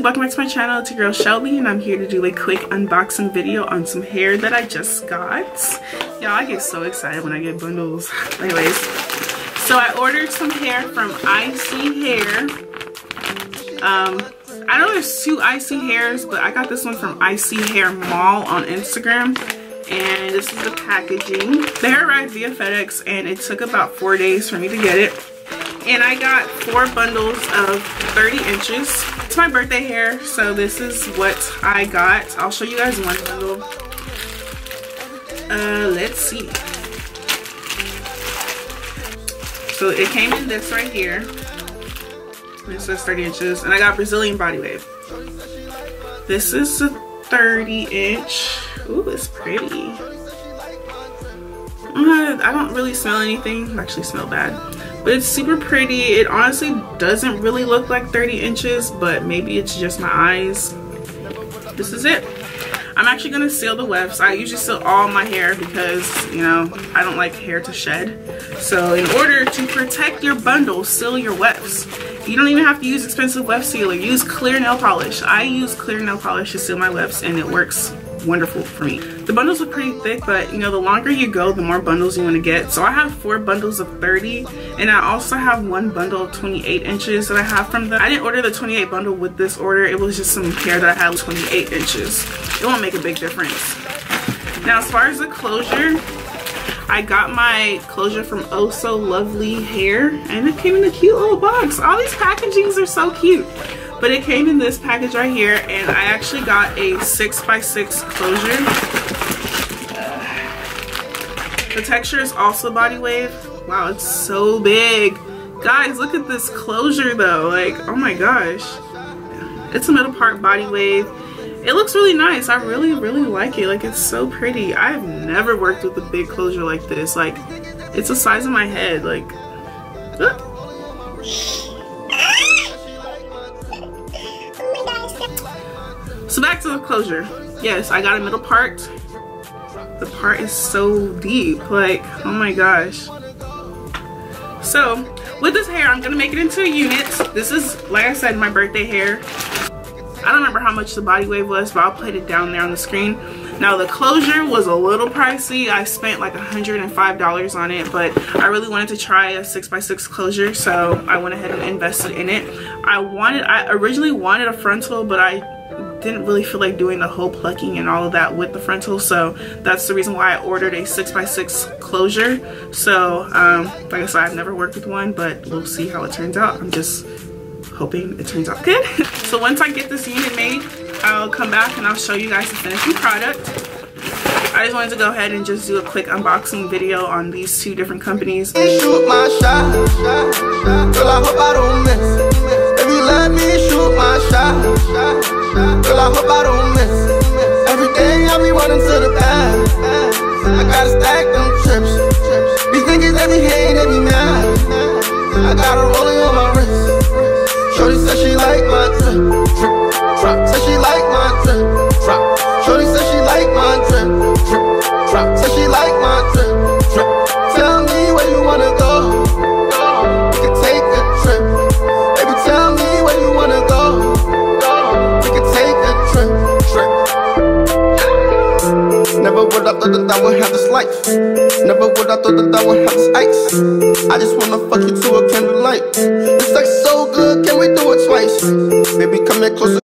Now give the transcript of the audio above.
YouTube, welcome back to my channel. It's your girl Shelby and I'm here to do a quick unboxing video on some hair that I just got. Y'all, I get so excited when I get bundles. Anyways, so I ordered some hair from Icy Hair. I know there's two Icy Hairs, but I got this one from Icy Hair Mall on Instagram. And this is the packaging. The hair arrived via FedEx and it took about 4 days for me to get it. And I got 4 bundles of 30 inches. It's my birthday hair, so this is what I got. I'll show you guys one bundle. Let's see. So it came in this right here. It says 30 inches. And I got Brazilian Body Wave. This is a 30 inch. Ooh, it's pretty. I don't really smell anything. I actually smell bad. But it's super pretty. It honestly doesn't really look like 30 inches, but maybe it's just my eyes. This is it. I'm actually gonna seal the wefts. I usually seal all my hair because, you know, I don't like hair to shed. So in order to protect your bundle, seal your wefts. You don't even have to use expensive weft sealer. Use clear nail polish. I use clear nail polish to seal my wefts and it works wonderful for me. The bundles are pretty thick, but you know, the longer you go, the more bundles you want to get. So I have 4 bundles of 30 and I also have 1 bundle of 28 inches that I have from them. I didn't order the 28 bundle with this order. It was just some hair that I had 28 inches. It won't make a big difference. Now as far as the closure, I got my closure from Oh So Lovely Hair and it came in a cute little box. All these packagings are so cute. But it came in this package right here and I actually got a 6x6 closure. The texture is also body wave. Wow, it's so big. Guys, look at this closure though. Like, oh my gosh. It's a middle part body wave. It looks really nice. I really like it. Like, it's so pretty. I've never worked with a big closure like this. Like, it's the size of my head. Like, so back to the closure. Yes, I got a middle part. The part is so deep. Like, oh my gosh. So with this hair, I'm gonna make it into a unit. This is, like I said, my birthday hair. I don't remember how much the body wave was, but I'll put it down there on the screen. Now the closure was a little pricey. I spent like $105 on it, but I really wanted to try a 6x6 closure, so I went ahead and invested in it. I originally wanted a frontal, but I didn't really feel like doing the whole plucking and all of that with the frontal, so that's the reason why I ordered a 6x6 closure. So like I said, I've never worked with one, but we'll see how it turns out. I'm just hoping it turns out good. So once I get this unit made, I'll come back and I'll show you guys the finished product. I just wanted to go ahead and just do a quick unboxing video on these 2 different companies. Shoot my shot, girl, I hope I don't miss. If you let me shoot my shot, girl, I hope I don't miss. Every day I be running to the bag. I gotta stack them chips. These niggas every hate, every mad. I got a rolling on my wrist. Shorty said she like my drip, drop. Said she like my drip, drop. Shorty said she like my drip, drop. Said she like my drip, drop. Tell me where you wanna go. We can take a trip. Baby, tell me where you wanna go. We can take a trip. Never would I thought that I would have this life. Never would I thought that I would have this ice. I just wanna fuck you to a candlelight. It's like so good, can we do it twice? Baby, come here closer.